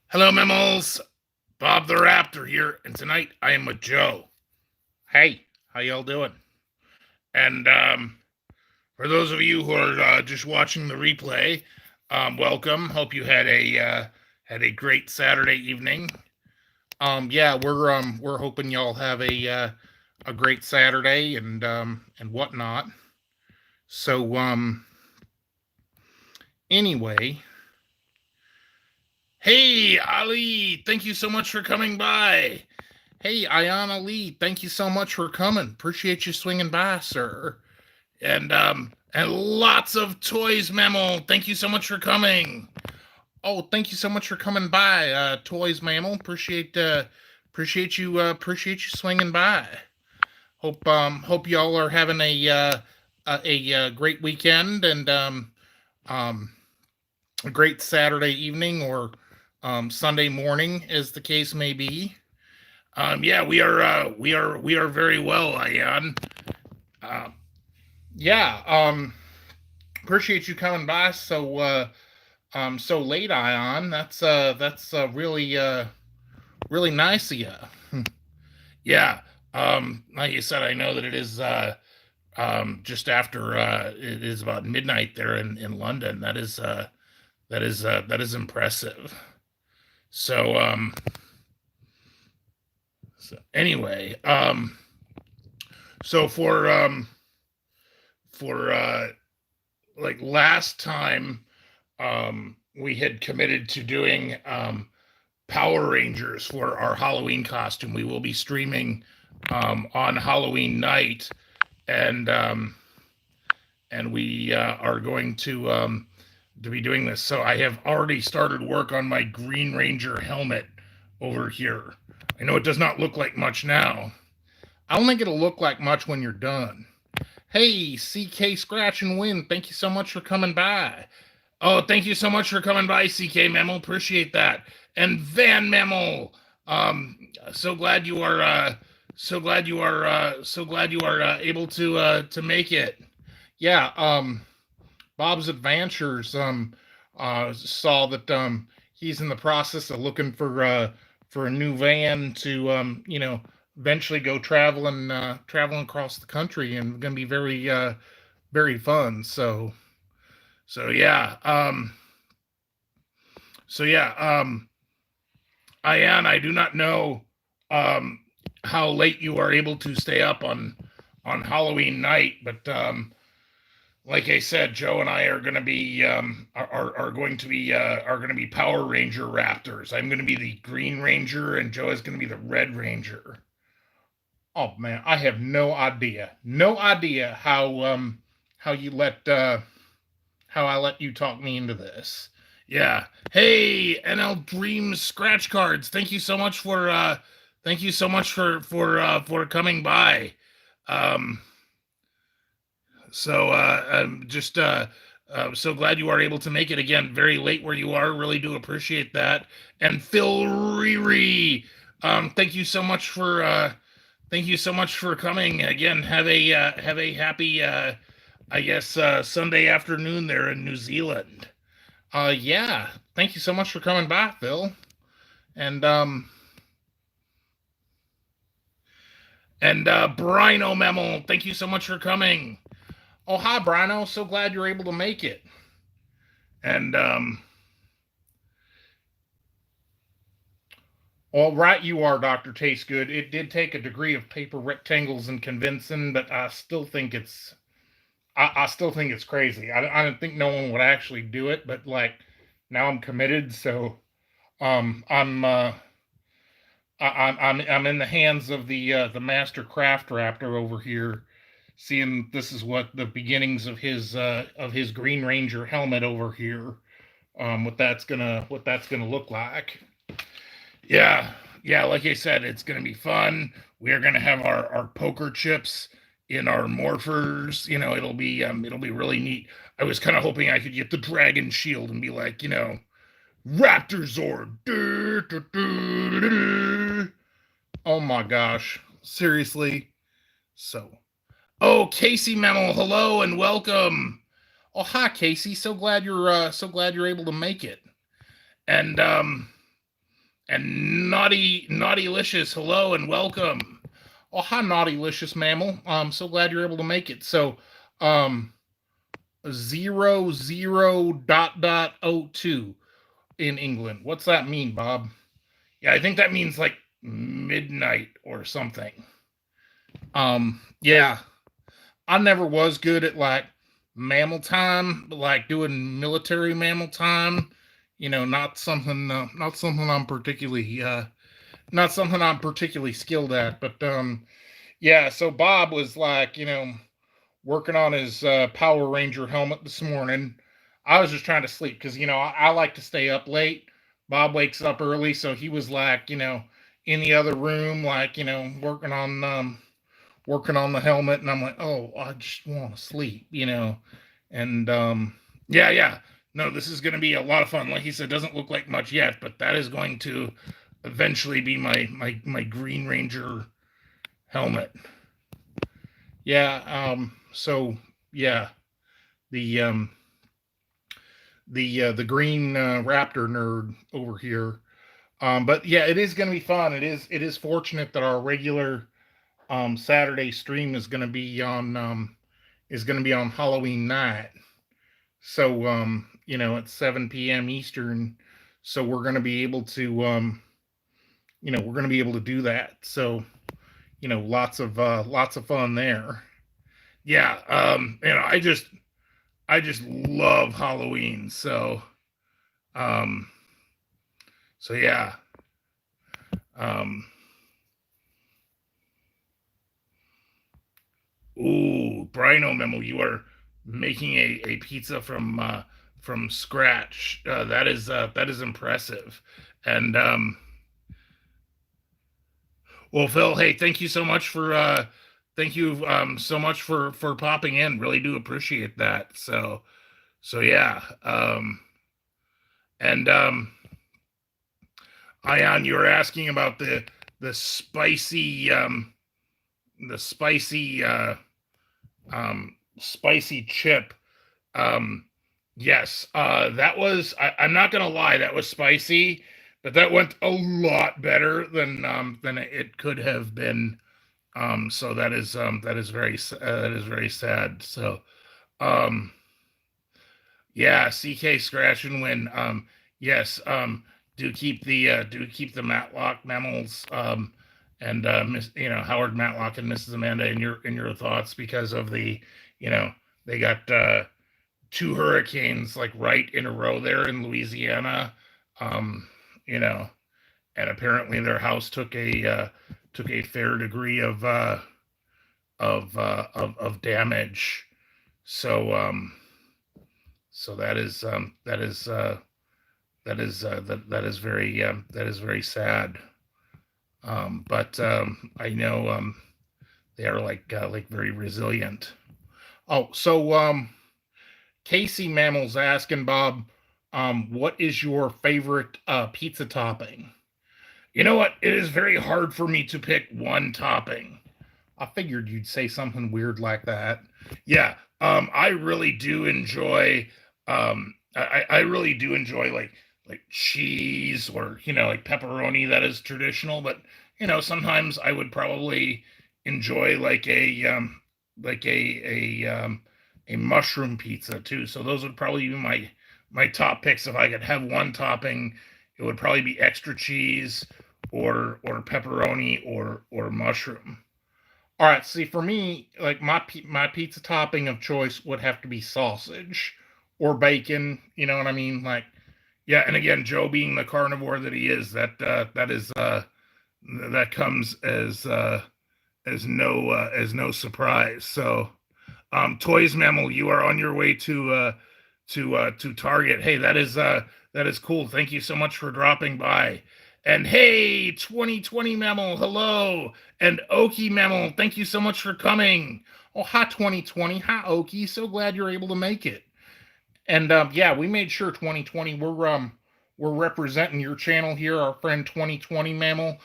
Hello, Mammals. Bob the Raptor here, and tonight I am with Joe. Hey, how y'all doing? And for those of you who are just watching the replay, welcome. Hope you had a great Saturday evening. Yeah, we're hoping y'all have a great Saturday and whatnot. So anyway, hey Ali, thank you so much for coming by. Hey, Ayana Lee, thank you so much for coming. Appreciate you swinging by, sir. And lots of toys, Mammal. Thank you so much for coming. Oh, thank you so much for coming by, toys, Mammal. Appreciate you swinging by. Hope y'all are having a great weekend and um, a great Saturday evening or Sunday morning, as the case may be. Yeah, we are very well, Ayan. Uh, yeah, appreciate you coming by so late, Ion. That's really nice of you. Yeah. Like you said, I know that it is just after it is about midnight there in London. That is impressive. So so anyway, so for like last time we had committed to doing Power Rangers for our Halloween costume. We will be streaming on Halloween night, and we are going to be doing this. So I have already started work on my Green Ranger helmet over here. I know it does not look like much now. I don't think it'll look like much when you're done. Hey, CK Scratch and Win, thank you so much for coming by. Oh, thank you so much for coming by, CK Mammal. Appreciate that. And Van Mammal, so glad you are, so glad you are able to make it. Yeah, Bob's Adventures, saw that he's in the process of looking for a new van to eventually go traveling across the country, and going to be very fun. So yeah, so yeah, Ayan, I do not know how late you are able to stay up on Halloween night, but like I said, Joe and I are going to be are going to be Power Ranger Raptors. I'm going to be the Green Ranger, and Joe is going to be the Red Ranger. Oh man, I have no idea how you let how I let you talk me into this. Yeah. Hey, NL Dreams scratch cards. Thank you so much for coming by. Um I'm just so glad you are able to make it again very late where you are. Really do appreciate that. And Phil Riri, thank you so much for coming again. Have a happy I guess Sunday afternoon there in New Zealand. Yeah, thank you so much for coming by, Phil. And Brino Memo, thank you so much for coming. Oh, hi, Brino. So glad you're able to make it. And all right, you are, Doctor Taste Good. It did take a degree of paper rectangles and convincing, but I still think it's crazy. I don't think no one would actually do it, but like now I'm committed, so I'm I'm in the hands of the master craft raptor over here, seeing this is what the beginnings of his Green Ranger helmet over here. What that's gonna look like. Yeah, yeah. Like I said, it's gonna be fun. We are gonna have our poker chips in our morphers. It'll be really neat. I was kind of hoping I could get the dragon shield and be like, Raptor Zord. Oh my gosh. Seriously? So. Oh, Casey Memo, hello and welcome. Oh, hi Casey. So glad you're able to make it. And and Naughtylicious, hello and welcome. Oh, hi, Naughtylicious mammal. I'm so glad you're able to make it. So, um, 00.02 in England. What's that mean, Bob? Yeah, I think that means like midnight or something. Yeah, I never was good at like mammal time, but like doing military mammal time. Not something I'm particularly not something I'm particularly skilled at. But yeah. So Bob was like, working on his Power Ranger helmet this morning. I was just trying to sleep because I like to stay up late. Bob wakes up early, so he was like, in the other room, like working on the helmet, and I'm like, oh, I just want to sleep. And yeah, yeah. No, this is going to be a lot of fun. Like he said, doesn't look like much yet, but that is going to eventually be my Green Ranger helmet. Yeah. So yeah, the the green Raptor nerd over here. But yeah, it is going to be fun. It is fortunate that our regular Saturday stream is going to be on Halloween night. So it's 7 p.m. Eastern. So we're going to be able to we're going to be able to do that. So lots of fun there. Yeah, I just love Halloween. Um so yeah. Um Ooh, Brino Memo, you are making a pizza from scratch. That is impressive. And well, Phil, hey, thank you so much for popping in. Really do appreciate that. So yeah. And Ion, you were asking about the spicy the spicy spicy chip. Um, yes, I'm not gonna lie, that was spicy, but that went a lot better than it could have been. So that is very sad. So um, yeah, CK scratch and win. Yes, do keep the Matlock mammals and Howard Matlock and Mrs. Amanda in your thoughts because of you know they got two hurricanes like right in a row there in Louisiana. Um, you know, and apparently their house took a fair degree of damage. So so that is very sad. But I know they are like very resilient. Oh, so Casey Mammal's asking Bob, what is your favorite pizza topping? You know what? It is very hard for me to pick one topping. I figured you'd say something weird like that. Yeah, I really do enjoy. I really do enjoy like cheese or like pepperoni that is traditional. But sometimes I would probably enjoy like a mushroom pizza too. So those would probably be my top picks if I could have one topping. It would probably be extra cheese or pepperoni or mushroom. All right, see, for me, like my pizza topping of choice would have to be sausage or bacon. You know what I mean? Like, yeah. And again, Joe being the carnivore that he is, that comes as no surprise. So, Toys Mammal, you are on your way to Target. Hey, that is cool. Thank you so much for dropping by. And hey, 2020 Mammal, hello. And Okie Mammal, thank you so much for coming. Oh, hi 2020. Hi Okie. So glad you're able to make it. And yeah, we made sure 2020 we're representing your channel here, our friend 2020 Mammal.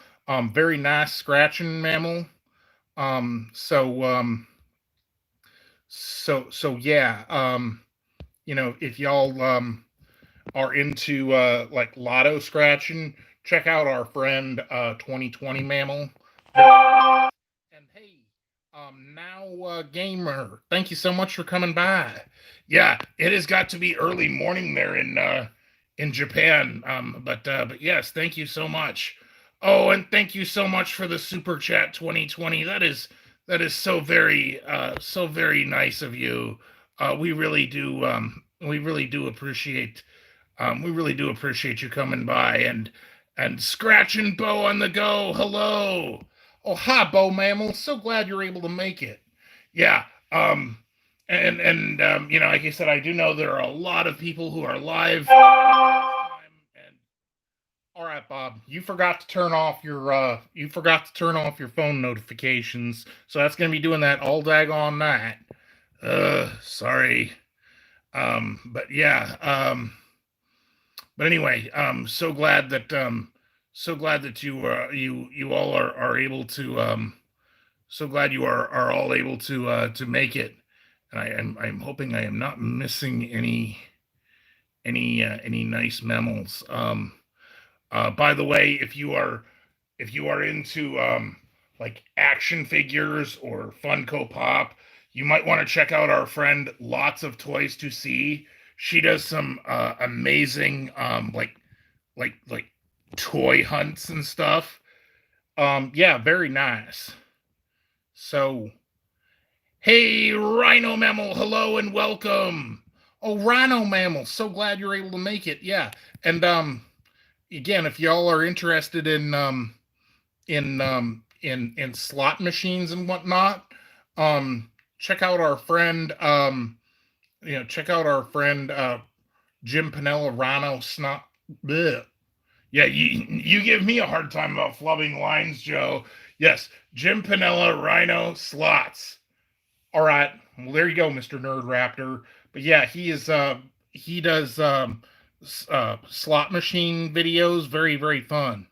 Very nice scratching mammal. Um so um so yeah, if y'all are into like lotto scratching, check out our friend 2020 Mammal. And hey, now gamer, thank you so much for coming by. Yeah, it has got to be early morning there in Japan. But yes, thank you so much. Oh, and thank you so much for the super chat 2020. That is so very nice of you. We really do appreciate you coming by and scratching Bo on the go. Hello. Oh, hi, Bo Mammal. So glad you're able to make it. Yeah. Like I said, I do know there are a lot of people who are live. And all right, Bob, you forgot to turn off your phone notifications, so that's gonna be doing that all daggone night. Sorry. But yeah. But anyway, so glad that you all are able to so glad you are all able to make it, and I'm hoping I am not missing any nice mammals. By the way, if you are into like action figures or Funko Pop, you might want to check out our friend Lots of Toys to See. She does some amazing like toy hunts and stuff. Yeah, very nice. So, hey, Rhino Mammal, hello and welcome. Oh, Rhino Mammal, so glad you're able to make it. Yeah, and again, if y'all are interested in slot machines and whatnot, check out our friend check out our friend Jim Pinella Rhino Snot. Bleh. Yeah, you give me a hard time about flubbing lines, Joe. Yes, Jim Pinella Rhino Slots. All right, well there you go, Mister Nerd Raptor. But yeah, he does slot machine videos, very fun.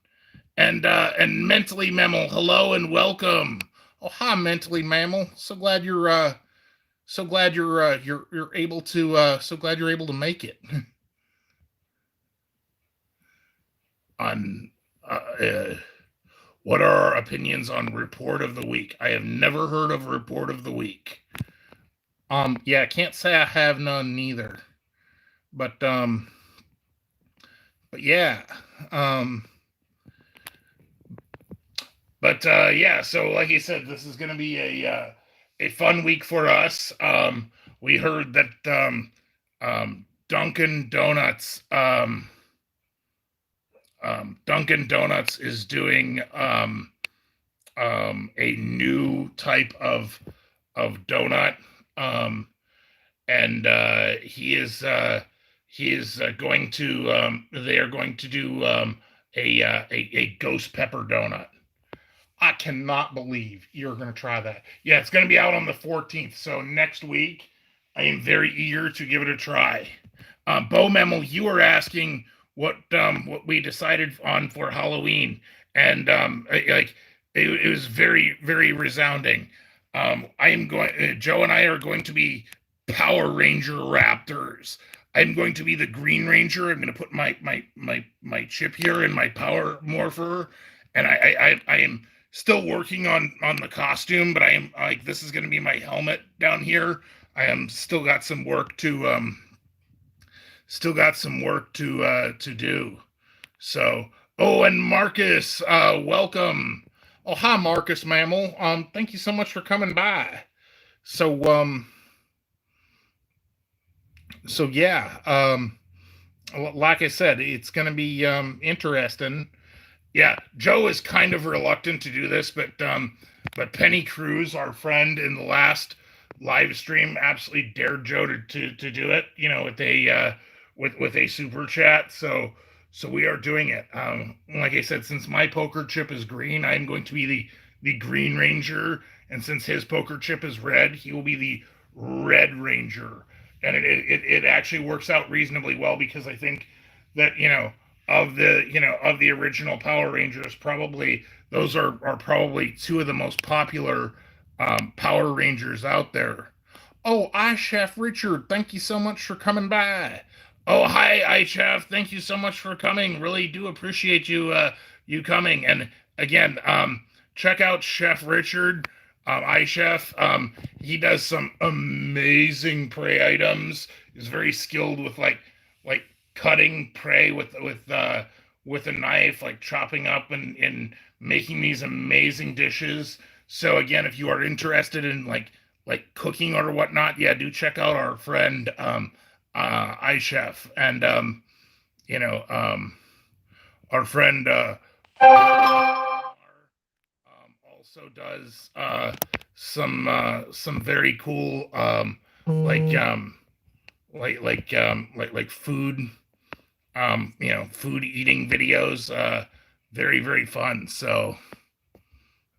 And mentally mammal, hello and welcome. Oh hi, mentally mammal. So glad you're able to make it. On what are our opinions on report of the week? I have never heard of report of the week. Yeah, I can't say I have none neither. But yeah. Yeah, so like you said, this is going to be a fun week for us. We heard that Dunkin' Donuts Dunkin' Donuts is doing a new type of donut, and he is going to they are going to do a ghost pepper donut. I cannot believe you're going to try that. Yeah, it's going to be out on the 14th, so next week. I am very eager to give it a try. Bo Memmel, you were asking what we decided on for Halloween, and it was very resounding. I am going. Joe and I are going to be Power Ranger Raptors. I'm going to be the Green Ranger. I'm going to put my chip here in my Power Morpher, and I am still working on the costume, but I am like this is going to be my helmet down here. I am still got some work to do. So, oh, and Marcus, welcome. Oh, hi, Marcus Mammal. Thank you so much for coming by. So, yeah, like I said, it's going to be interesting. Yeah, Joe is kind of reluctant to do this, but Penny Cruz, our friend in the last live stream, absolutely dared Joe to do it. With a super chat. So we are doing it. Like I said, since my poker chip is green, I'm going to be the Green Ranger, and since his poker chip is red, he will be the Red Ranger. And it actually works out reasonably well because I think that of the original Power Rangers, probably those are probably two of the most popular Power Rangers out there. Oh, Chef Richard, thank you so much for coming by. Oh, hi, Chef. Thank you so much for coming. Really do appreciate you coming. And again, check out Chef Richard, Chef. He does some amazing prey items. He's very skilled with like cutting prey with a knife, like chopping up and making these amazing dishes. So again, if you are interested in like cooking or whatnot, yeah, do check out our friend iChef, and you know, our friend also does some very cool like food food eating videos. Very very fun. So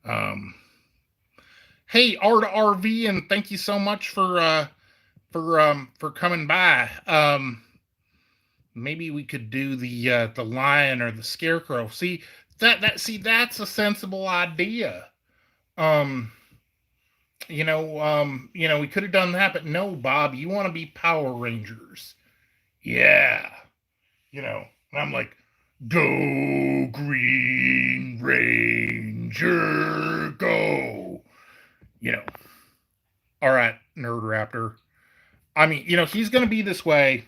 um, hey, R to RV, and thank you so much for coming by. Maybe we could do the lion or the scarecrow. See that's a sensible idea. Um, we could have done that, but no, Bob, you want to be Power Rangers. Yeah. And I'm like, go Green Ranger, go. You know. All right, Nerd Raptor. I mean, he's gonna be this way.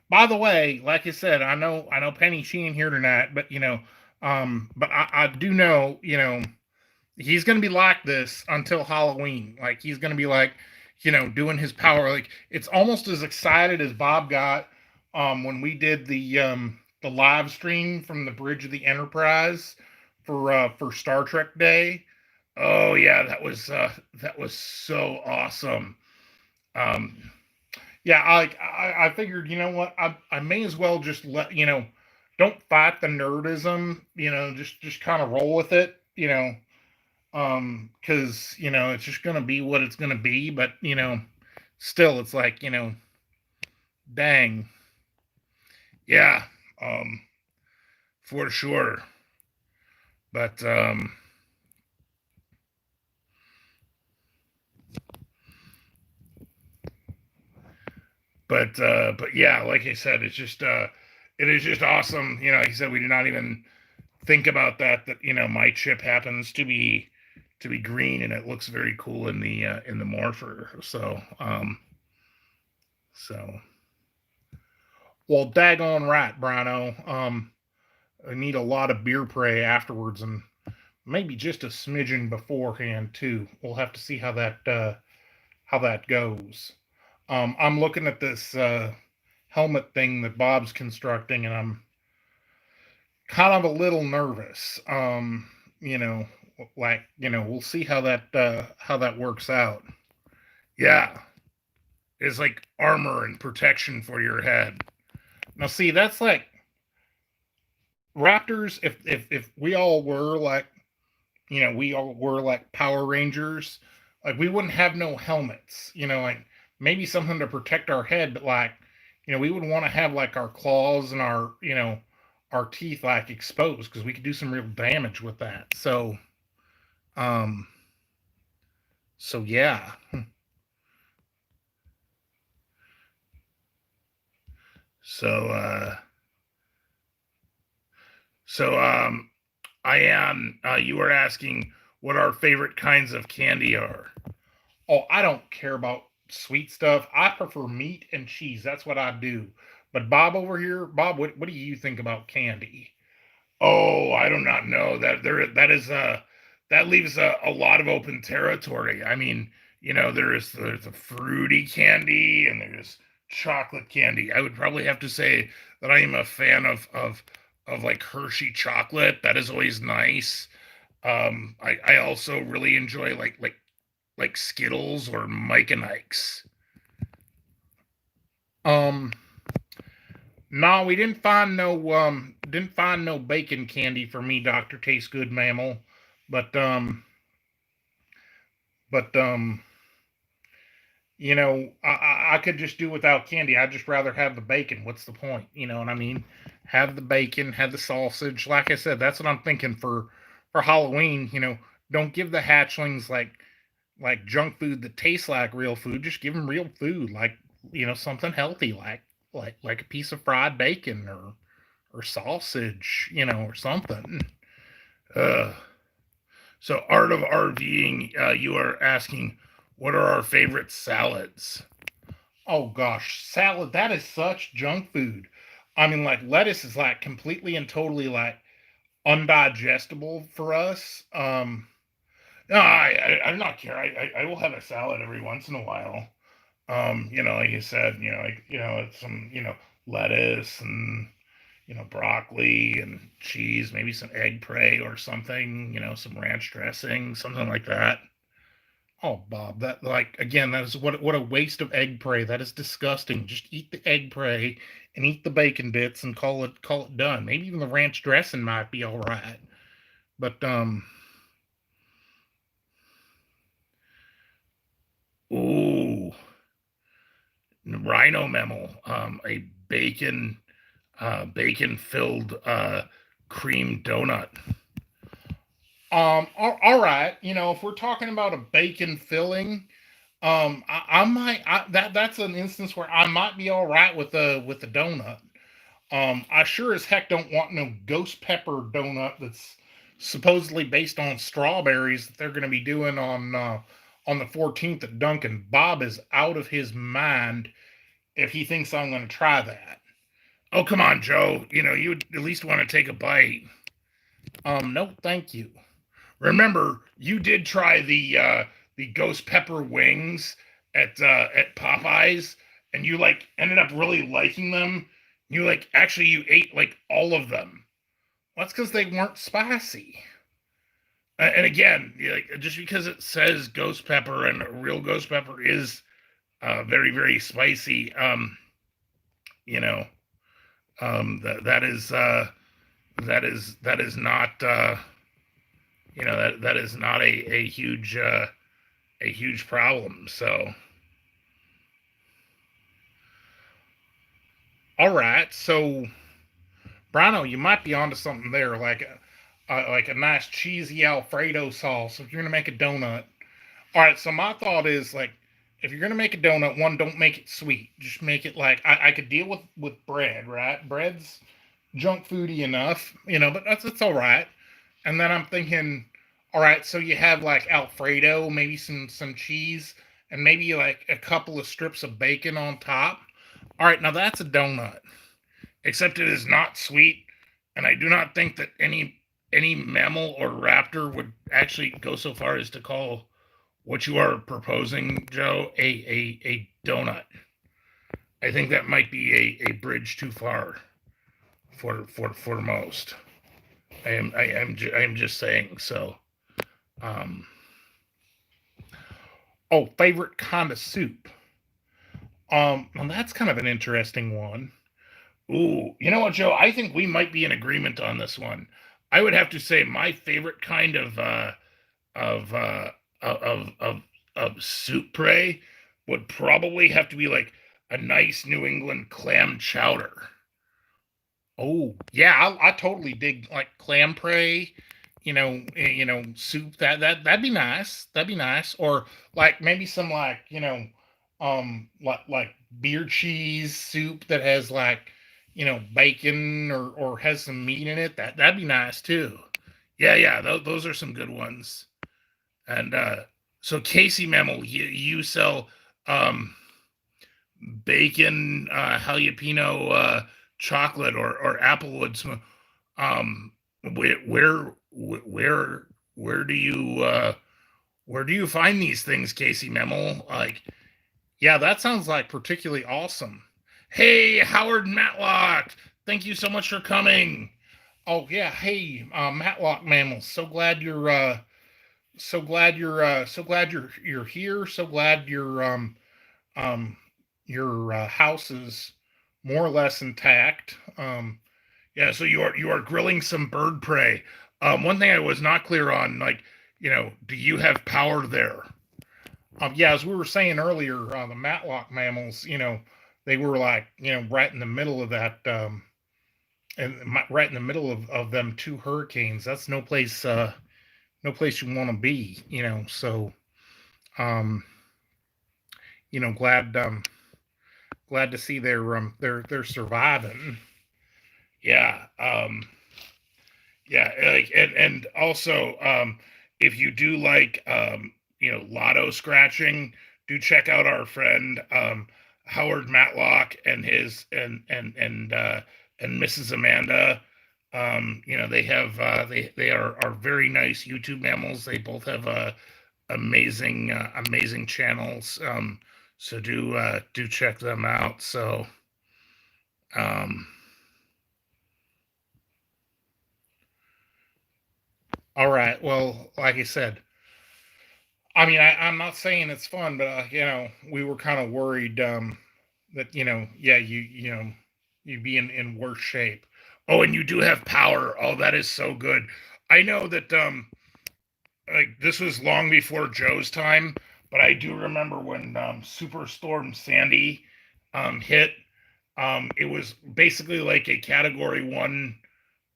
By the way, like I said, I know Penny she ain't here tonight, but but I do know, he's gonna be like this until Halloween. Like he's gonna be like, doing his power. Like it's almost as excited as Bob got when we did the live stream from the bridge of the Enterprise for Star Trek Day. Oh yeah, that was so awesome. Um, yeah, I figured, what, I may as well just don't fight the nerdism, just kind of roll with it, because it's just gonna be what it's gonna be. But still, it's like dang, yeah, um, for sure. But but yeah, like I said, it is just awesome. He said we did not even think about that my chip happens to be green, and it looks very cool in the morpher. So well, daggone right, Brino. I need a lot of beer prey afterwards, and maybe just a smidgen beforehand too. We'll have to see how that goes. I'm looking at this helmet thing that Bob's constructing, and I'm kind of a little nervous. You know, we'll see how that works out. Yeah, it's like armor and protection for your head. Now, see, that's like Raptors. If we all were like, we all were like Power Rangers, like we wouldn't have no helmets. Like maybe something to protect our head, but like, we would want to have like our claws and our teeth like exposed because we could do some real damage with that. Um, so yeah. So so I am. You were asking what our favorite kinds of candy are. Oh, I don't care about sweet stuff. I prefer meat and cheese. That's what I do. But Bob over here, Bob, what do you think about candy? Oh, I do not know that leaves a lot of open territory. I mean, there's a fruity candy and there's chocolate candy. I would probably have to say that I am a fan of like Hershey chocolate. That is always nice. I also really enjoy like Skittles or Mike and Ike's. Um, no, we didn't find no bacon candy for me, Doctor Taste Good Mammal, but but I could just do without candy. I'd just rather have the bacon. What's the point? You know what I mean? Have the bacon, have the sausage. Like I said, that's what I'm thinking for Halloween. Don't give the hatchlings like junk food that tastes like real food. Just give them real food, like something healthy, like. like a piece of fried bacon or sausage, or something. Uh, so Art of RVing, you are asking, what are our favorite salads? Oh gosh, salad, that is such junk food. I mean, like lettuce is like completely and totally like undigestible for us. No, I'm not care. I will have a salad every once in a while. Like you said, some, lettuce and, broccoli and cheese, maybe some egg pray or something, some ranch dressing, something like that. Oh, Bob, that like again, that is what a waste of egg pray. That is disgusting. Just eat the egg pray and eat the bacon bits and call it done. Maybe even the ranch dressing might be all right. But ooh, rhino mammal, a bacon filled cream donut. All right. If we're talking about a bacon filling, I might that's an instance where I might be all right with the donut. I sure as heck don't want no ghost pepper donut that's supposedly based on strawberries that they're going to be doing on the 14th at Dunkin'. Bob is out of his mind if he thinks I'm going to try that. Oh, come on, Joe. You at least want to take a bite. No, thank you. Remember, you did try the ghost pepper wings at Popeyes, and you like ended up really liking them. You like actually you ate like all of them. Well, that's because they weren't spicy. And again, like just because it says ghost pepper and real ghost pepper is very very spicy, you know, that is not that is not a huge problem. So, all right. So, Brano, you might be onto something there, like a nice cheesy Alfredo sauce. If you're gonna make a donut, all right. So my thought is like, if you're gonna make a donut, one, don't make it sweet. Just make it like I could deal with bread, right? Bread's junk foody enough, but that's all right. And then I'm thinking, all right, so you have like Alfredo, maybe some cheese, and maybe like a couple of strips of bacon on top. All right, now that's a donut. Except it is not sweet, and I do not think that any mammal or raptor would actually go so far as to call what you are proposing, Joe, a donut. I think that might be a bridge too far for most. I am just saying. So, um, oh, favorite kind of soup. Well, that's kind of an interesting one. Ooh, you know what, Joe? I think we might be in agreement on this one. I would have to say my favorite kind of uh of soup prey would probably have to be like a nice New England clam chowder. Oh yeah, I totally dig like clam prey. Soup that'd be nice. That'd be nice. Or like maybe some like like beer cheese soup that has like bacon or has some meat in it. That'd be nice too. Yeah, yeah, those are some good ones. And so Casey Memel, you sell um bacon jalapeno chocolate or applewood um where where where where do you find these things, Casey Memel? Like, yeah, that sounds like particularly awesome. Hey, Howard Matlock, thank you so much for coming. Oh yeah, hey, Matlock mammals, so glad you're here. So glad um your house is more or less intact. Yeah, so you are grilling some bird prey. One thing I was not clear on, like, do you have power there? Yeah, as we were saying earlier, the Matlock mammals, they were like, right in the middle of that, and right in the middle of them two hurricanes. That's no place you want to be, So, um, glad glad to see they're surviving. Yeah. Yeah, like and also if you do like lotto scratching, do check out our friend Howard Matlock and his and Mrs. Amanda. They have they are very nice YouTube mammals. They both have amazing channels. So do check them out. So um all right. Well, like I said, I mean, I'm not saying it's fun, but we were kind of worried that yeah, you'd be in worse shape. Oh, and you do have power. Oh, that is so good. I know that like this was long before Joe's time, but I do remember when Superstorm Sandy hit. It was basically like a Category 1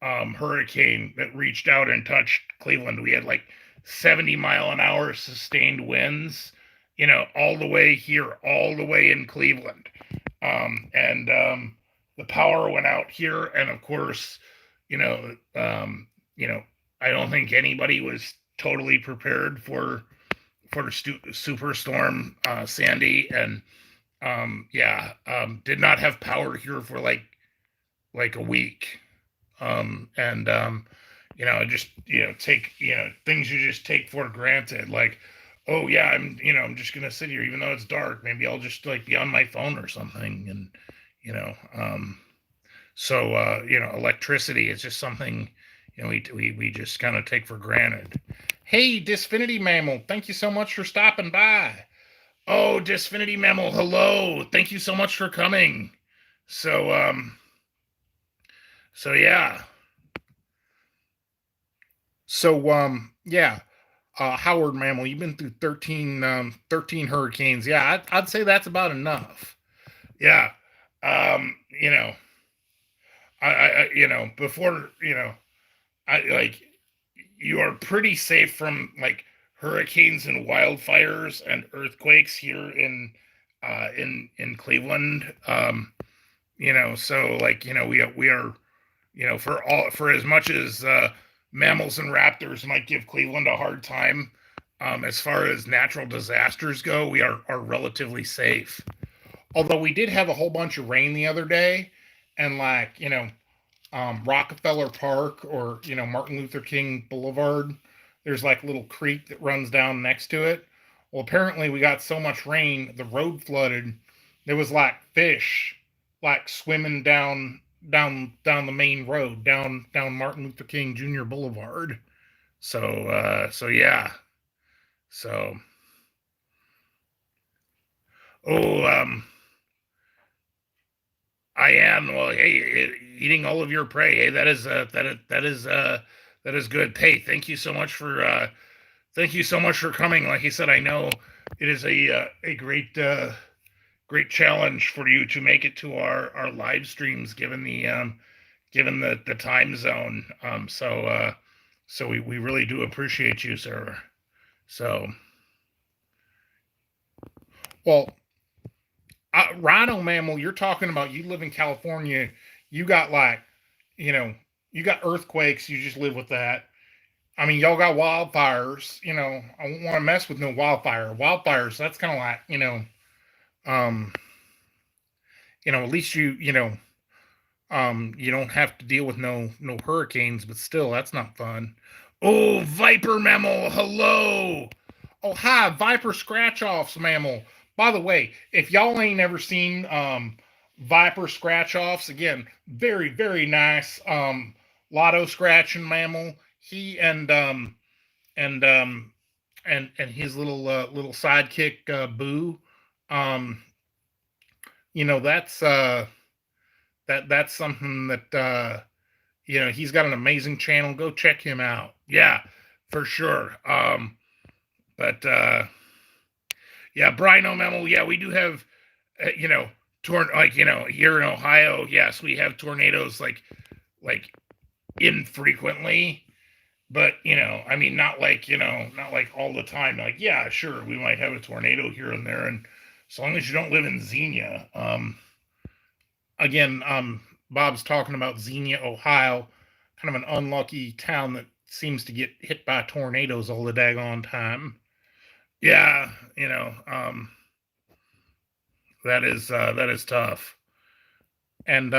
hurricane that reached out and touched Cleveland. We had like 70-mile-an-hour sustained winds, all the way here, all the way in Cleveland. And the power went out here, and of course, you know, um, you know, I don't think anybody was totally prepared for Superstorm Sandy, and yeah, did not have power here for like a week. And just take things you just take for granted, like, oh yeah, I'm just gonna sit here even though it's dark, maybe I'll just like be on my phone or something. And you know so electricity is just something we just kind of take for granted. Hey, Disfinity Mammal, thank you so much for stopping by. Oh, Disfinity Mammal, hello, thank you so much for coming. So yeah. Yeah, Howard Mammal, you've been through 13 hurricanes. Yeah, I'd say that's about enough. Yeah. Um, you know, before, I like you are pretty safe from like hurricanes and wildfires and earthquakes here in Cleveland. So like, we are, for as much as mammals and raptors might give Cleveland a hard time, as far as natural disasters go, we are relatively safe. Although we did have a whole bunch of rain the other day, and like Rockefeller Park, or Martin Luther King Boulevard, there's like a little creek that runs down next to it. Well, apparently we got so much rain, the road flooded. There was like fish like swimming down the main road, down Martin Luther King Jr. Boulevard. So yeah. So oh I am, well, hey, eating all of your prey. Hey, that is good. Hey, thank you so much for coming. Like I said, I know it is a great challenge for you to make it to our live streams, given the time zone. So we really do appreciate you, sir. So, well, Rhino Mammal, you're talking about, you live in California. You got like, you got earthquakes. You just live with that. I mean, y'all got wildfires. I won't want to mess with no wildfire. Wildfires. That's kind of like, um, at least you don't have to deal with no hurricanes, but still, that's not fun. Oh, Viper Mammal, hello. Oh, hi, Viper Scratch Offs Mammal. By the way, if y'all ain't ever seen Viper Scratch Offs, again, very very nice lotto scratching mammal. He and and his little sidekick Boo. Um, that's that's something that he's got an amazing channel. Go check him out. Yeah, for sure. But yeah, Brian O'Memmel. Yeah, we do have like here in Ohio. Yes, we have tornadoes like infrequently, but I mean, not like all the time. Like, yeah, sure, we might have a tornado here and there, and as long as you don't live in Xenia. again, Bob's talking about Xenia, Ohio, kind of an unlucky town that seems to get hit by tornadoes all the daggone time. Yeah, that is tough. And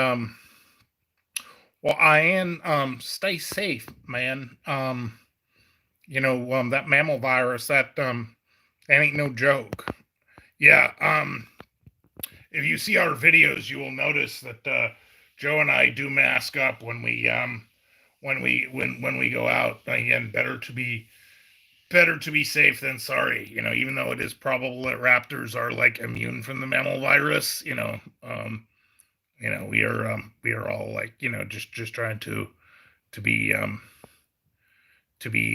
well, Ian, stay safe, man. That mammal virus, that ain't no joke. Yeah, if you see our videos, you will notice that Joe and I do mask up when we go out. Again, better to be safe than sorry. Even though it is probable that raptors are like immune from the mammal virus, we are all like just trying to be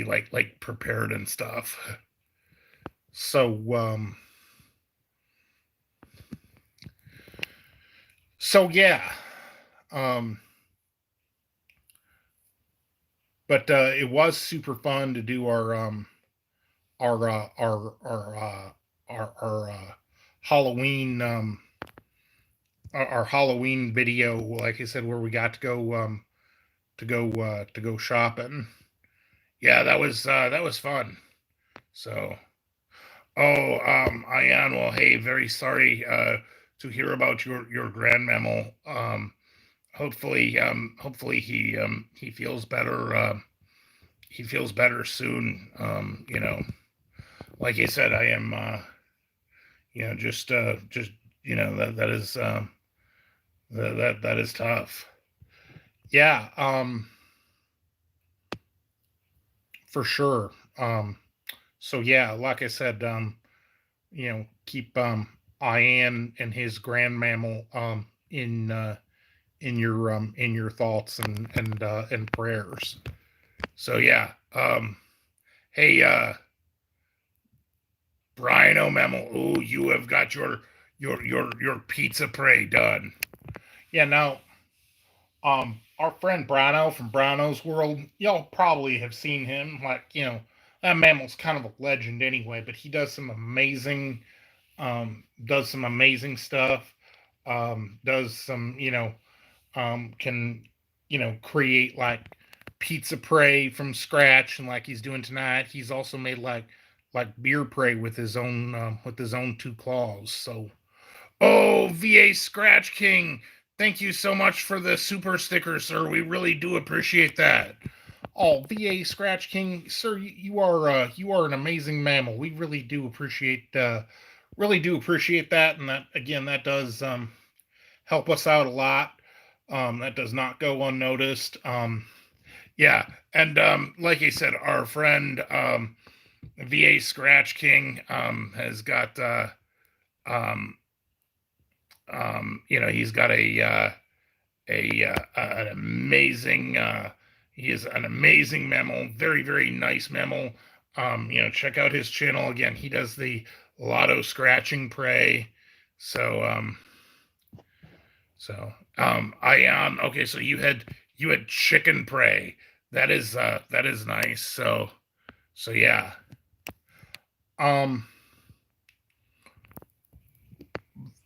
like prepared and stuff. So yeah. Um but it was super fun to do our Halloween our Halloween video, like I said, where we got to go to go shopping. Yeah, that was fun. So, oh, Ayan, well, hey, very sorry to hear about your grand mammal. Hopefully he feels better. He feels better soon. Like I said, I am just that is that is tough. Yeah, for sure. So yeah, like I said, keep Ian and his grand mammal in your thoughts and prayers. So yeah, hey, Brian O'Mammal, ooh, you have got your pizza prey done. Yeah, now, our friend Brano from Brano's World, y'all probably have seen him. Like, that mammal's kind of a legend anyway, but he does some amazing stuff. Does some, can, create like pizza prey from scratch, and like he's doing tonight, he's also made like beer prey with his own two claws. So, oh, VA Scratch King, thank you so much for the super sticker, sir. We really do appreciate that. Oh, VA Scratch King, sir, you are an amazing mammal. We really do appreciate that, and that again that does help us out a lot. That does not go unnoticed. Yeah, and like I said, our friend VA Scratch King has got um, he's got an amazing he is an amazing mammal, very nice mammal. Check out his channel again. He does the lotto scratching prey. So I okay. So you had chicken prey. That is nice. So yeah. Um,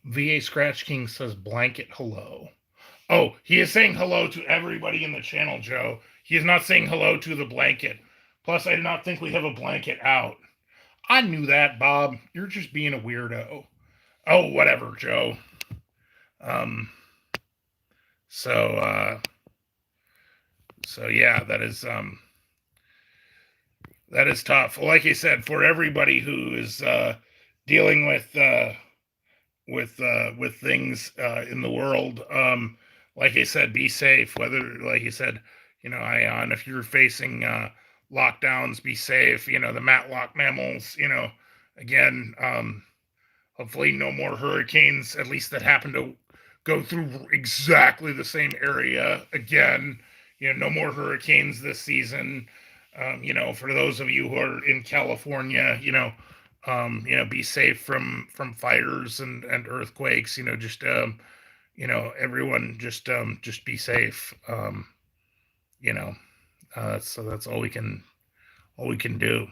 VA Scratch King says blanket hello. Oh, he is saying hello to everybody in the channel, Joe. He is not saying hello to the blanket. Plus, I do not think we have a blanket out. I knew that, Bob. You're just being a weirdo. Oh, whatever, Joe. Um, so, yeah, that is tough. Like I said, for everybody who is dealing with things in the world. Like I said, be safe. Whether, like you said, Ion, if you're facing lockdowns, be safe. The Matlock mammals. Again, hopefully no more hurricanes. At least that happen to go through exactly the same area again. No more hurricanes this season. For those of you who are in California, be safe from fires and earthquakes. Everyone just be safe. You know, that's all we can do.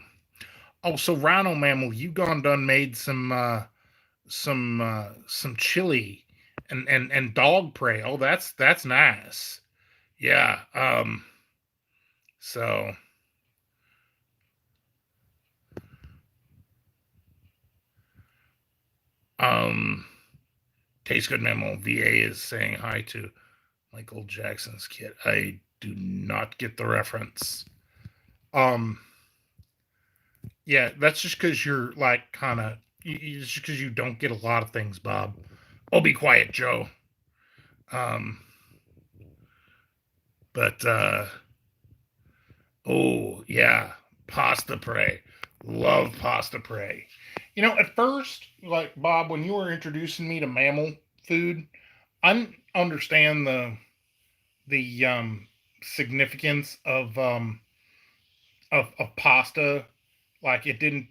Oh, so Rhino Mammal, you gone done made some chili and dog prey. Oh, that's nice. Yeah. So um Taste Good Memo VA is saying hi to Michael Jackson's kid. I do not get the reference. Um yeah, that's just because you're like kind of just because you don't get a lot of things, Bob. Oh, be quiet, Joe. Um but oh yeah, pasta pray. Love pasta pray. At first, like Bob, when you were introducing me to mammal food, I didn't understand the significance of pasta. Like it didn't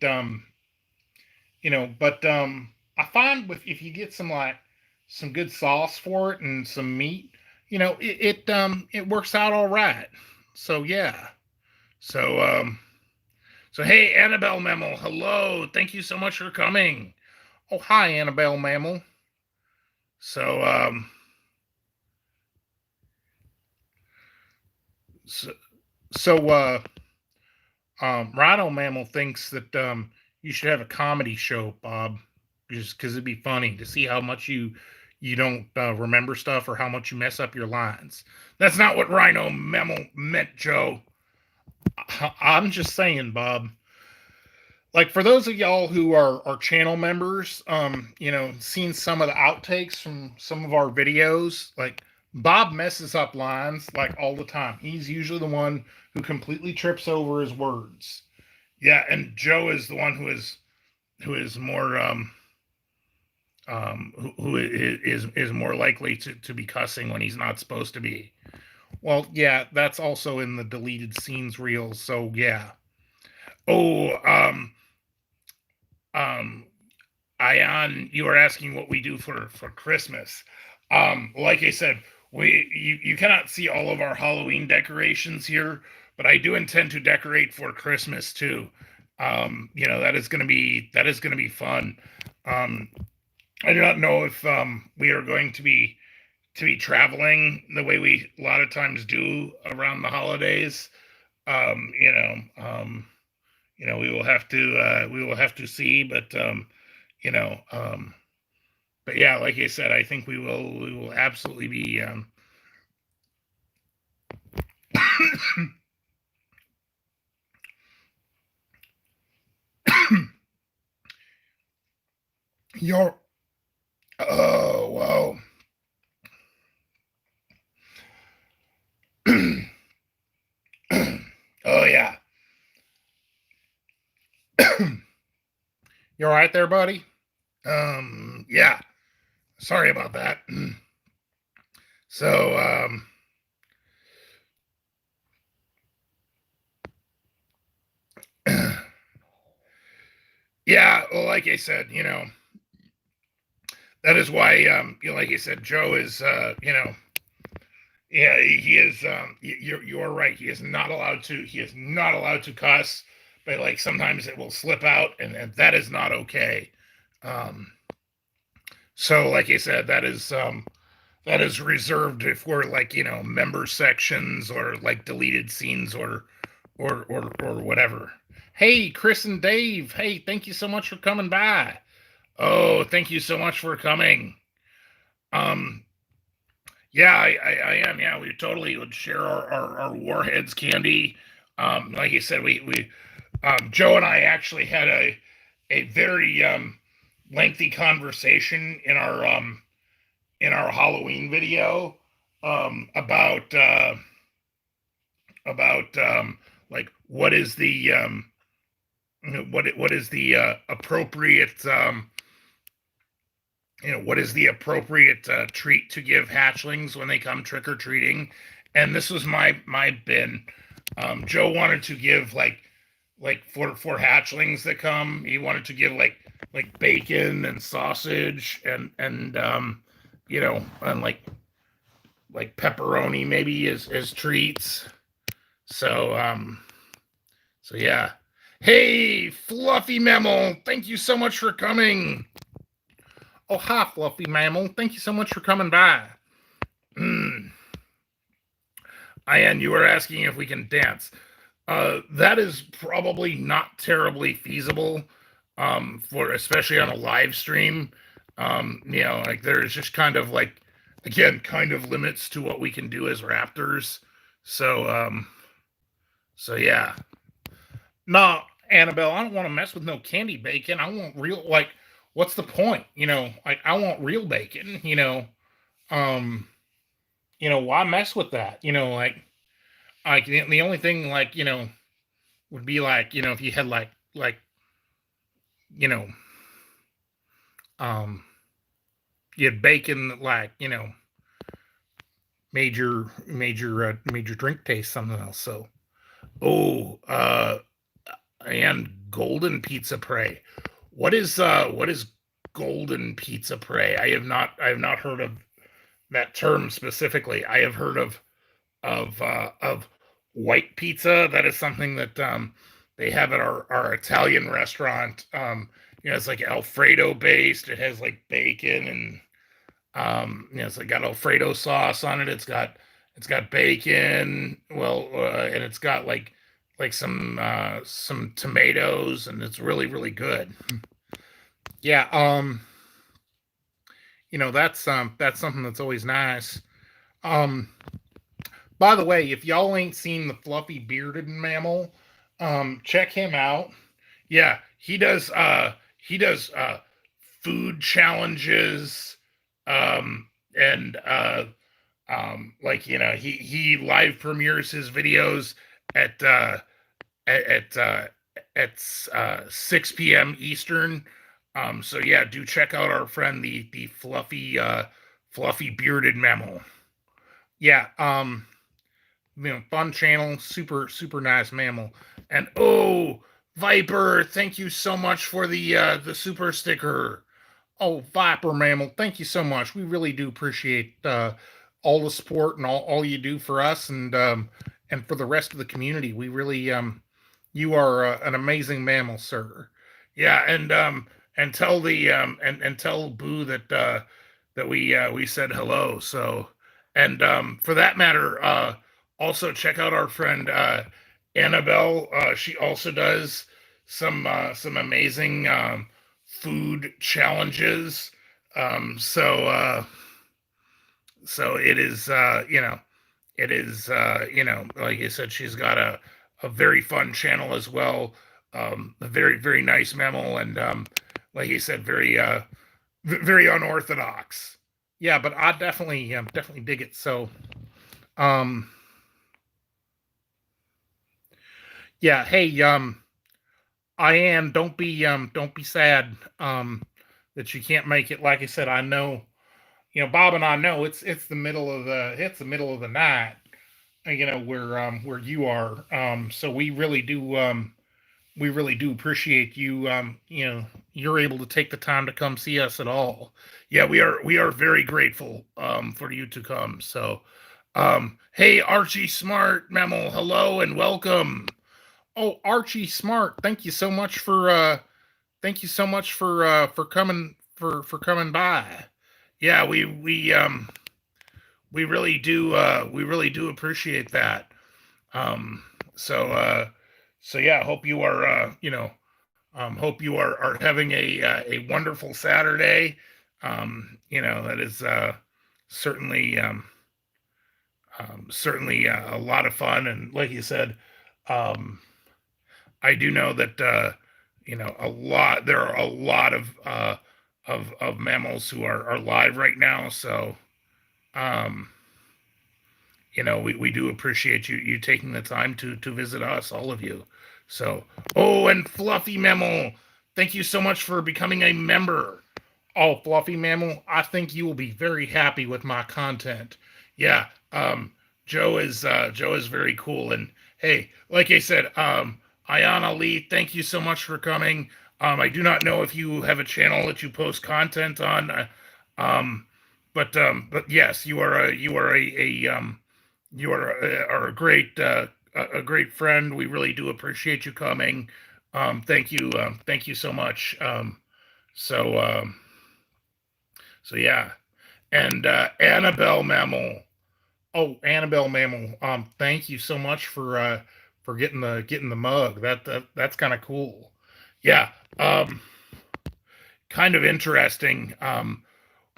but I find with if you get some good sauce for it and some meat, it works out all right. So yeah. So so hey, Annabelle Mammal, hello. Thank you so much for coming. Oh, hi, Annabelle Mammal. So so, so Rhino Mammal thinks that you should have a comedy show, Bob, just because it'd be funny to see how much you don't remember stuff or how much you mess up your lines. That's not what Rhino Mammal meant, Joe. I'm just saying, Bob. Like for those of y'all who are channel members, seen some of the outtakes from some of our videos, like Bob messes up lines like all the time. He's usually the one who completely trips over his words. Yeah, and Joe is the one who is more who is more likely to be cussing when he's not supposed to be. Well, yeah, that's also in the deleted scenes reels. So yeah. Oh, um, Ion, you were asking what we do for Christmas. Like I said, you cannot see all of our Halloween decorations here, but I do intend to decorate for Christmas too. That is gonna be fun. Um, I do not know if we are going to be traveling the way we a lot of times do around the holidays. Um, you know, um, we will have to see, but you know, um, but yeah, like I said, I think we will absolutely be. Your oh wow. Oh yeah. You all right there, buddy? Yeah. Sorry about that. So yeah, well, like I said, that is why like I said, Joe is yeah, he is you're right. He is not allowed to cuss, but like sometimes it will slip out and that is not okay. Um so like I said, that is reserved for like member sections or like deleted scenes or whatever. Hey, Chris and Dave. Hey, thank you so much for coming by. Oh, thank you so much for coming. Um, yeah, I am. Yeah, we totally would share our Warheads candy. Like you said, we Joe and I actually had a very lengthy conversation in our Halloween video about like what is the appropriate treat to give hatchlings when they come trick or treating, and this was my bin. Joe wanted to give like for hatchlings that come, he wanted to give like bacon and sausage and like pepperoni maybe as treats. So so yeah. Hey, Fluffy Mammal, thank you so much for coming. Oh, hi, Fluffy Mammal. Thank you so much for coming by. Ian, you were asking if we can dance. That is probably not terribly feasible, for especially on a live stream. Like there's just kind of like, again, kind of limits to what we can do as Raptors. So, so yeah. No, Annabelle, I don't want to mess with no candy bacon. I want real, like, what's the point? Like, I want real bacon, um, why mess with that? Like the only thing, like, would be like, if you had like, you know, um, you had bacon, like, major drink taste, something else. So, oh, and golden pizza prey. What is golden pizza prey? I have not heard of that term specifically. I have heard of white pizza. That is something that they have at our Italian restaurant. It's like Alfredo based. It has like bacon and it's like got Alfredo sauce on it. It's got bacon. Well, and it's got like some tomatoes, and it's really really good. Yeah. That's something that's always nice. Um, by the way, if y'all ain't seen the fluffy bearded mammal, check him out. Yeah, he does food challenges, and like he live premieres his videos at at uh, at 6 p.m. Eastern. So yeah, do check out our friend the fluffy bearded mammal. Yeah, fun channel, super super nice mammal. And oh, Viper, thank you so much for the super sticker. Oh, Viper Mammal, thank you so much. We really do appreciate all the support and all you do for us, and for the rest of the community. We really you are an amazing mammal, sir. Yeah, and tell the and tell Boo that we said hello. So, and for that matter, also check out our friend Annabelle. She also does some amazing food challenges. So it is like I said, she's got a very fun channel as well. A very very nice mammal, and like you said, very unorthodox. Yeah, but I definitely dig it. So um yeah, hey, Ian, don't be sad that you can't make it. Like I said, I know, Bob and I know it's the middle of the night, where you are. So we really do appreciate you. You're able to take the time to come see us at all. Yeah, we are very grateful for you to come. So, hey, Archie Smart Mammal, hello and welcome. Oh, Archie Smart, thank you so much for coming by. Yeah, we really do appreciate that. Um, so so yeah, hope you are having a wonderful Saturday. That is certainly certainly a lot of fun, and like you said, um, I do know that there are a lot of mammals who are live right now. So um, we do appreciate you taking the time to visit us, all of you. So, oh, and Fluffy Mammal, thank you so much for becoming a member. Oh, Fluffy Mammal, I think you will be very happy with my content. Yeah, Joe is very cool, and hey, like I said, Ayana Lee, thank you so much for coming. I do not know if you have a channel that you post content on, um, but yes, you are a great friend. We really do appreciate you coming. Thank you so much. So So yeah, and Annabelle Mammal. Oh, Annabelle Mammal. Thank you so much for getting the mug. That's kind of cool. Yeah. Um, Kind of interesting.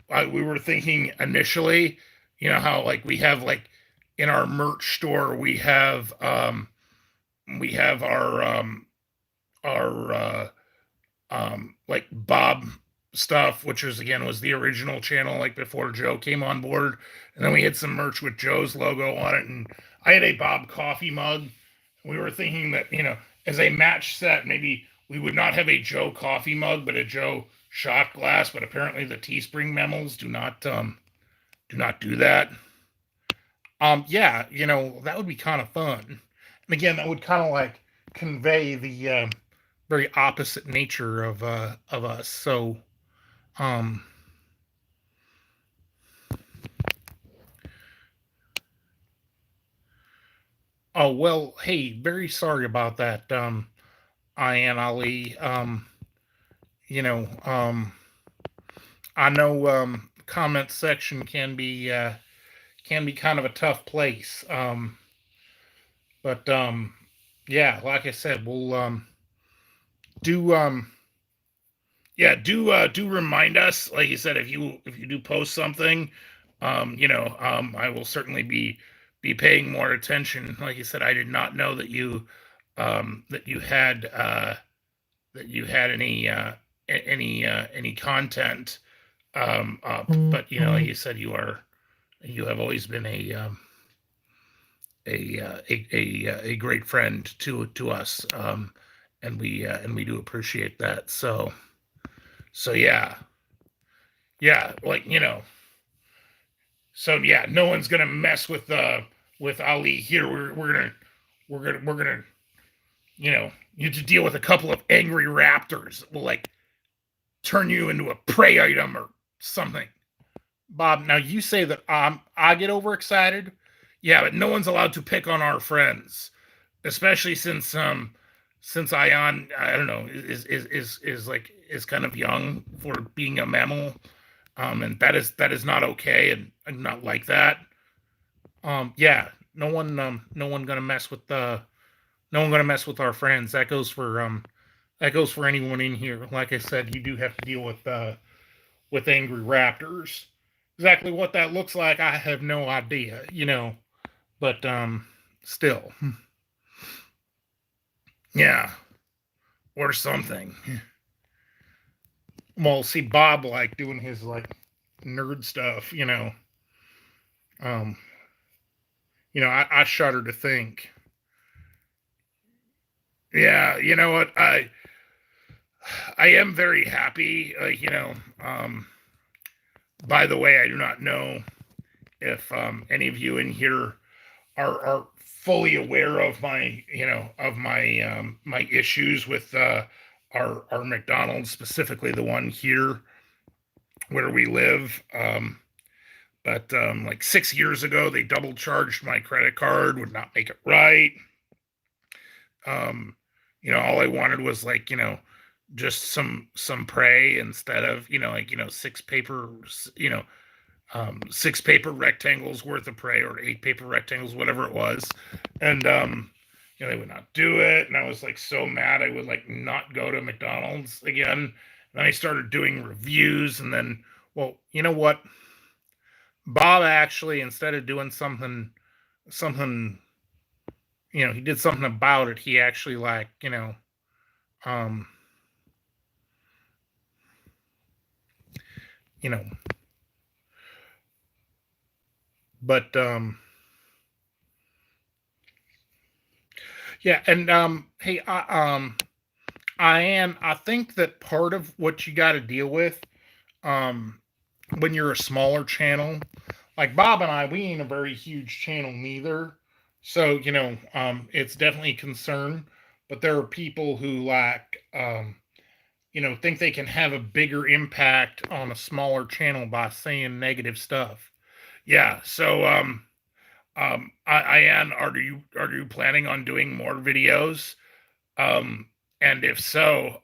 We were thinking initially, how like we have like in our merch store we have our like Bob stuff, which was the original channel like before Joe came on board, and then we had some merch with Joe's logo on it, and I had a Bob coffee mug. We were thinking that as a match set, maybe we would not have a Joe coffee mug, but a Joe shot glass. But apparently the Teespring MAMMALS do not do that. Yeah, that would be kind of fun. And again, that would kind of like convey the very opposite nature of us. So, um, oh well, hey, very sorry about that, Ian Ali. You know, I know comment section can be kind of a tough place. But yeah, like I said, we'll do do remind us, like you said, if you do post something, I will certainly be paying more attention. Like you said, I did not know that that you had any content up, but like you said, you have always been a great friend to us, and we do appreciate that. So yeah, yeah, like so yeah, no one's gonna mess with Ali here. We're gonna you have to deal with a couple of angry raptors that will like turn you into a prey item or something. Bob, now you say that I get overexcited. Yeah, but no one's allowed to pick on our friends, especially since Ion, I don't know, is like is kind of young for being a mammal. And that is not okay, and not like that. Yeah, no one gonna mess with no one gonna mess with our friends. That goes for anyone in here. Like I said, you do have to deal with angry raptors. Exactly what that looks like, I have no idea, but still, yeah, or something. Well, see Bob like doing his like nerd stuff, um, I shudder to think. Yeah, you know what? I am very happy. By the way, I do not know if any of you in here are fully aware of my issues with our McDonald's, specifically the one here where we live. But like 6 years ago, they double charged my credit card, would not make it right. Um, all I wanted was like just some prey instead of six six paper rectangles worth of prey, or eight paper rectangles, whatever it was. And they would not do it, and I was like so mad I would like not go to McDonald's again. And then I started doing reviews, and then, well, you know what, Bob actually, instead of doing something, he did something about it. He actually like um you know but yeah. And hey, I think that part of what you got to deal with um when you're a smaller channel, like Bob and I, we ain't a very huge channel neither. So, it's definitely a concern. But there are people who like think they can have a bigger impact on a smaller channel by saying negative stuff. Yeah. So Ian, are you planning on doing more videos? And if so,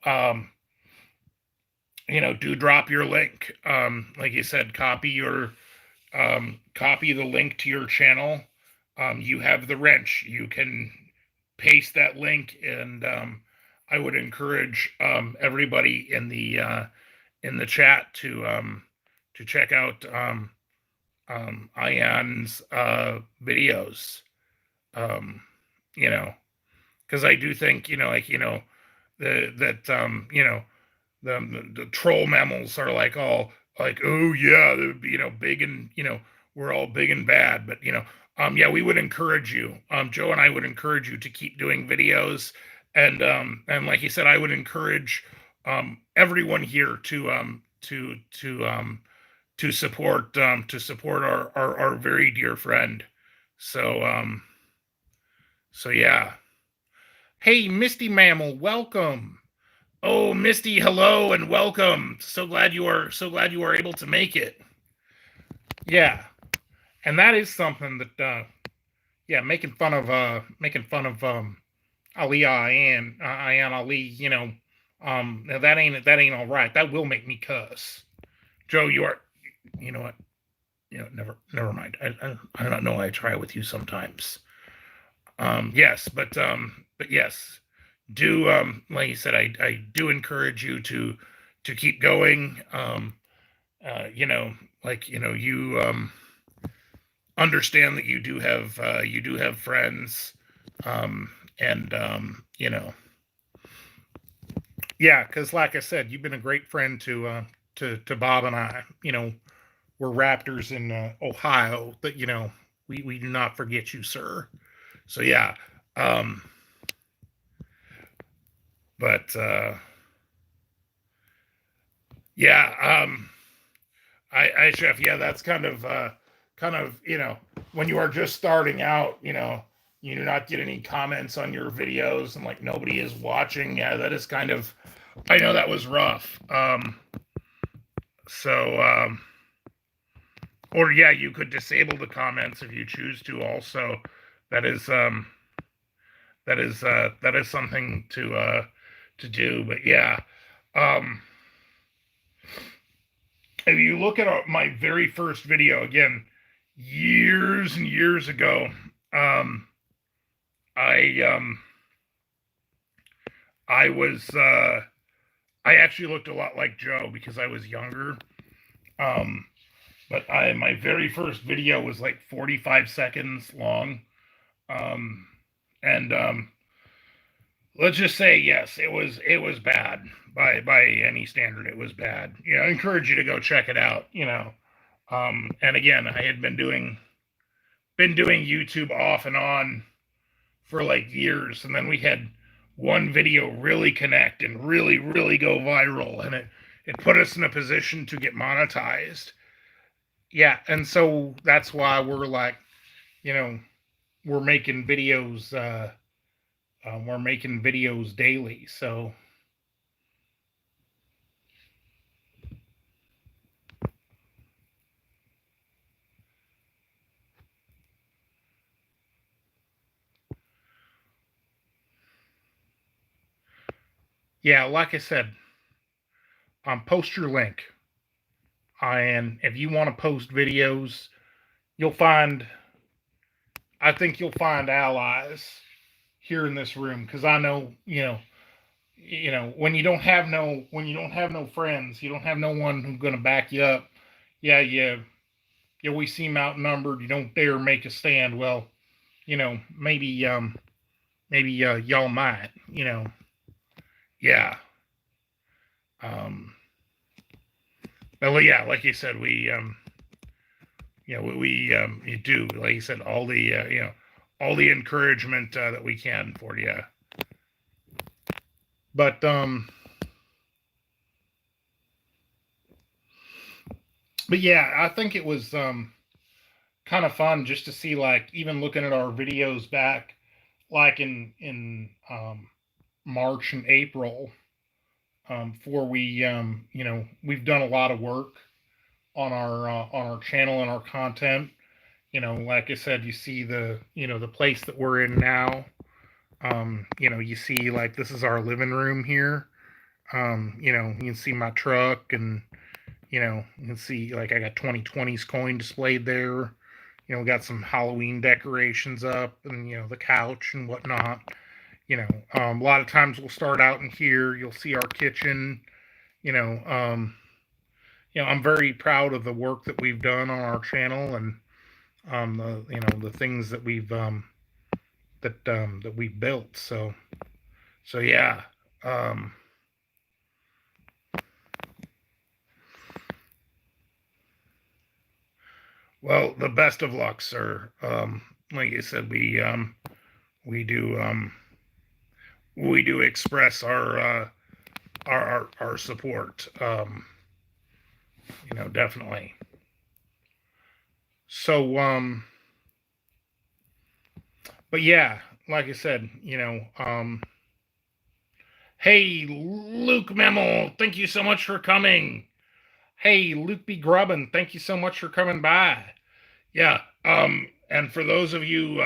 do drop your link. Like you said, copy the link to your channel. You have the wrench. You can paste that link, and I would encourage everybody in the chat to check out Ion's videos. Because I do think that the troll mammals are like all like, oh yeah, they're big and we're all big and bad, but yeah, we would encourage you, Joe and I would encourage you to keep doing videos, and like you said, I would encourage everyone here to support our very dear friend. So yeah. Hey, Misty Mammal, welcome. Oh, Misty, hello and welcome. So glad you are able to make it. Yeah, and that is something that making fun of Ali Ayan Ali, that ain't all right. That will make me cuss. Joe, you know what? Never mind. I don't know. I try with you sometimes. Yes, but yes, do like you said, I do encourage you to keep going. You understand that you do have friends, and yeah, because like I said, you've been a great friend to Bob and I. We're Raptors in Ohio, but we do not forget you, sir. So yeah, but yeah, I chef, yeah, that's kind of when you are just starting out, you do not get any comments on your videos and like nobody is watching. Yeah, that is kind of, I know that was rough. Or yeah, you could disable the comments if you choose to. Also, that is something to do. But yeah, if you look at my very first video again, years and years ago, I was I actually looked a lot like Joe because I was younger. But my very first video was like 45 seconds long. And let's just say, yes, it was bad by any standard. It was bad. I encourage you to go check it out. And again, I had been doing YouTube off and on for like years, and then we had one video really connect and really go viral, and it put us in a position to get monetized. Yeah, and so that's why we're like, we're making videos. We're making videos daily. So yeah, like I said, post your link. And if you want to post videos, I think you'll find allies here in this room, because I know, when you don't have no friends, you don't have no one who's going to back you up. Yeah, we seem outnumbered. You don't dare make a stand. Well, maybe y'all might. Yeah. Well, yeah, like you said, we you do, like you said, all the all the encouragement that we can for you. But yeah, I think it was kind of fun just to see, like, even looking at our videos back, like in March and April, before we we've done a lot of work on our channel and our content. Like I said, you see the the place that we're in now. You see, like, this is our living room here. You know, you can see my truck, and you know, you can see like I got 2020's coin displayed there. You know, got some Halloween decorations up, and you know, the couch and whatnot. You know, a lot of times we'll start out in here. You'll see our kitchen. You know, I'm very proud of the work that we've done on our channel, and the the things that we've built. So yeah. Um, well, the best of luck, sir. Like I said, we do express our support. You know, definitely. So but yeah, like I said, hey, Luke Memel, thank you so much for coming. Hey, Luke B. Grubbin, thank you so much for coming by. Yeah, and for those of you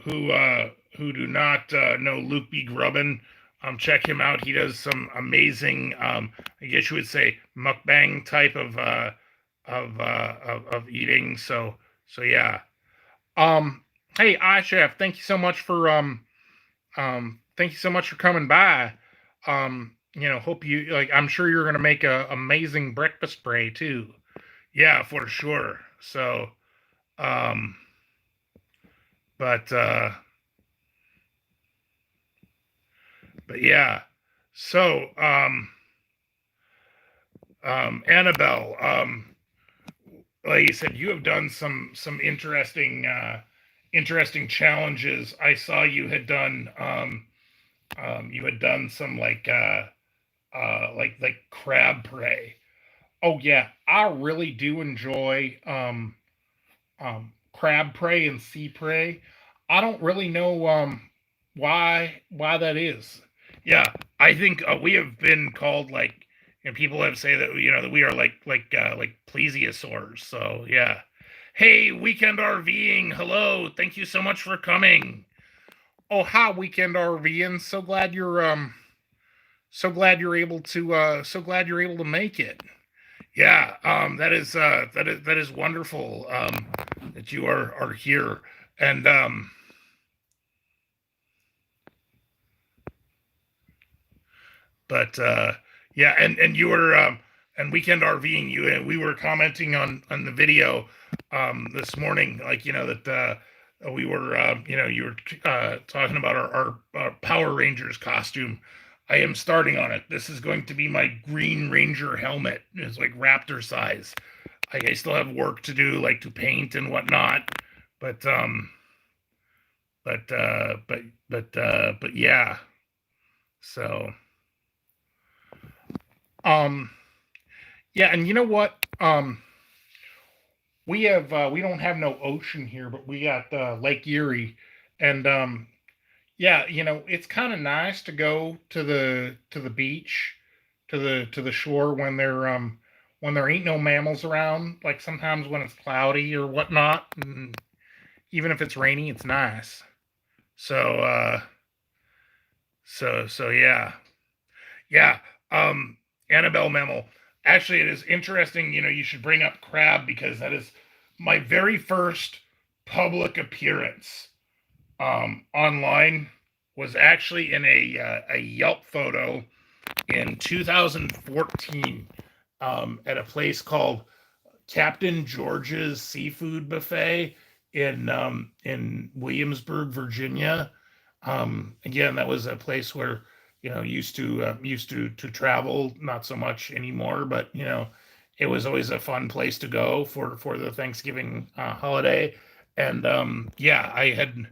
who do not know Luke B. Grubbin, check him out. He does some amazing, I guess you would say, mukbang type of eating. So yeah. Hey, iChef, thank you so much for thank you so much for coming by. Hope you like. I'm sure you're gonna make a amazing breakfast spray too. Yeah, for sure. So, um, but yeah. So, Annabelle, like you said, you have done some interesting challenges. I saw you had done some like crab prey. Oh yeah, I really do enjoy crab prey and sea prey. I don't really know why that is. Yeah, I think we have been called like, and people have say that that we are like plesiosaurs. So yeah. Hey, weekend RVing. Hello, thank you so much for coming. Oh, hi, weekend RVing. So glad you're able to make it. Yeah, that is wonderful that you are here, and but yeah, and you were and weekend RVing you, and we were commenting on the video this morning, like that we were you were talking about our Power Rangers costume. I am starting on it. This is going to be my Green Ranger helmet. It's like Raptor size. I still have work to do, like to paint and whatnot, but but but yeah. So um yeah, and you know what? We don't have no ocean here, but we got Lake Erie, and yeah, it's kind of nice to go to the beach, to the shore when there ain't no mammals around. Like sometimes when it's cloudy or whatnot, and even if it's rainy, it's nice. So so yeah. Yeah. Annabelle Memel. Actually, it is interesting. You should bring up crab because that is my very first public appearance online was actually in a Yelp photo in 2014 at a place called Captain George's Seafood Buffet in Williamsburg, Virginia. Again, that was a place where used to travel, not so much anymore, but it was always a fun place to go for the Thanksgiving holiday. And yeah, I had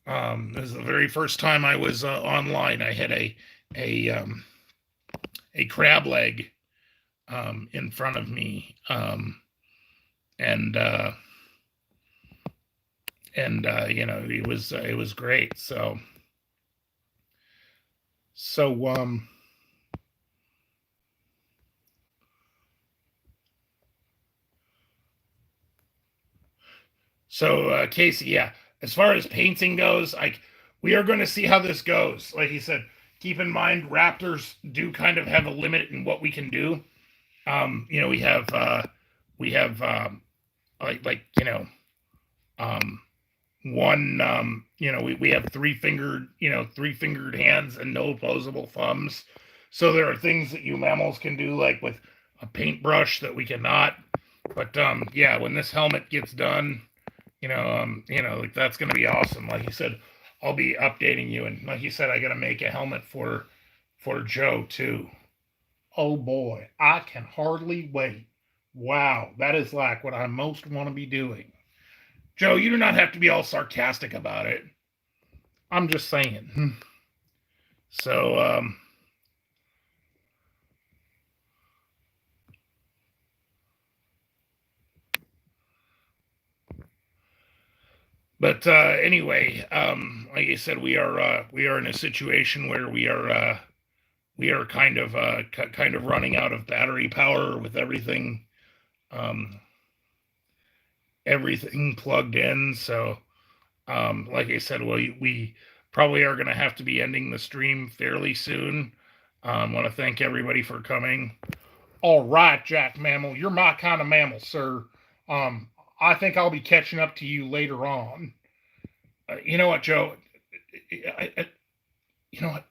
this is the very first time I was online. I had a um, a crab leg in front of me, and it was great. So Casey, yeah, as far as painting goes, like we are going to see how this goes. Like he said, keep in mind, Raptors do kind of have a limit in what we can do. We have um, one, we have three fingered hands and no opposable thumbs. So there are things that you mammals can do, like with a paintbrush, that we cannot. But yeah, when this helmet gets done, like that's gonna be awesome. Like you said, I'll be updating you, and like you said, I gotta make a helmet for Joe too. Oh boy, I can hardly wait. Wow, that is like what I most want to be doing. Joe, you do not have to be all sarcastic about it. I'm just saying. So, but anyway, like I said, we are in a situation where we are kind of running out of battery power with um, everything plugged in. So, like I said, we probably are going to have to be ending the stream fairly soon. I want to thank everybody for coming. All right, Jack Mammal, you're my kind of mammal, sir. Um, I think I'll be catching up to you later on. You know what, Joe? You know what?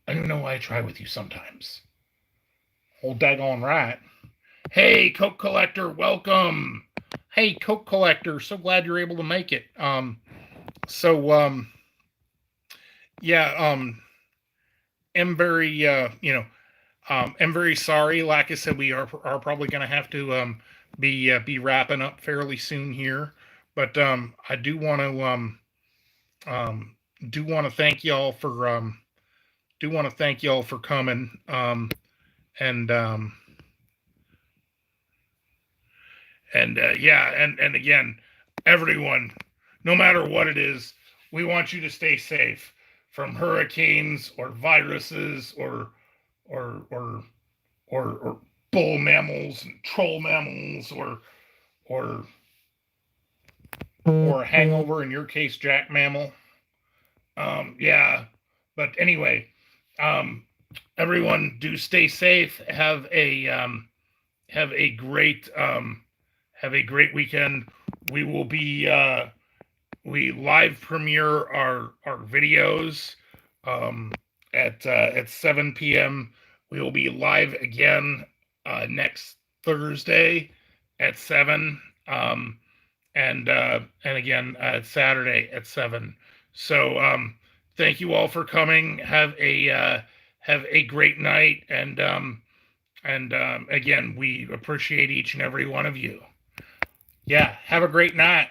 I don't know why I try with you sometimes. Old daggone right. Hey, Coke Collector, welcome. Hey, Coke Collector, so glad you're able to make it. Yeah, am very, I'm very sorry. Like I said, we are probably going to have to be wrapping up fairly soon here, but I do want to thank y'all for coming. And yeah, and again, everyone, no matter what it is, we want you to stay safe from hurricanes or viruses or bull mammals and troll mammals or a hangover, in your case, Jack Mammal. Yeah, but anyway, everyone, do stay safe. Have a great weekend. We will be we live premiere our videos at 7 p.m. We will be live again next Thursday at 7, and again Saturday at 7. So thank you all for coming. Have a great night, and again, we appreciate each and every one of you. Yeah, have a great night.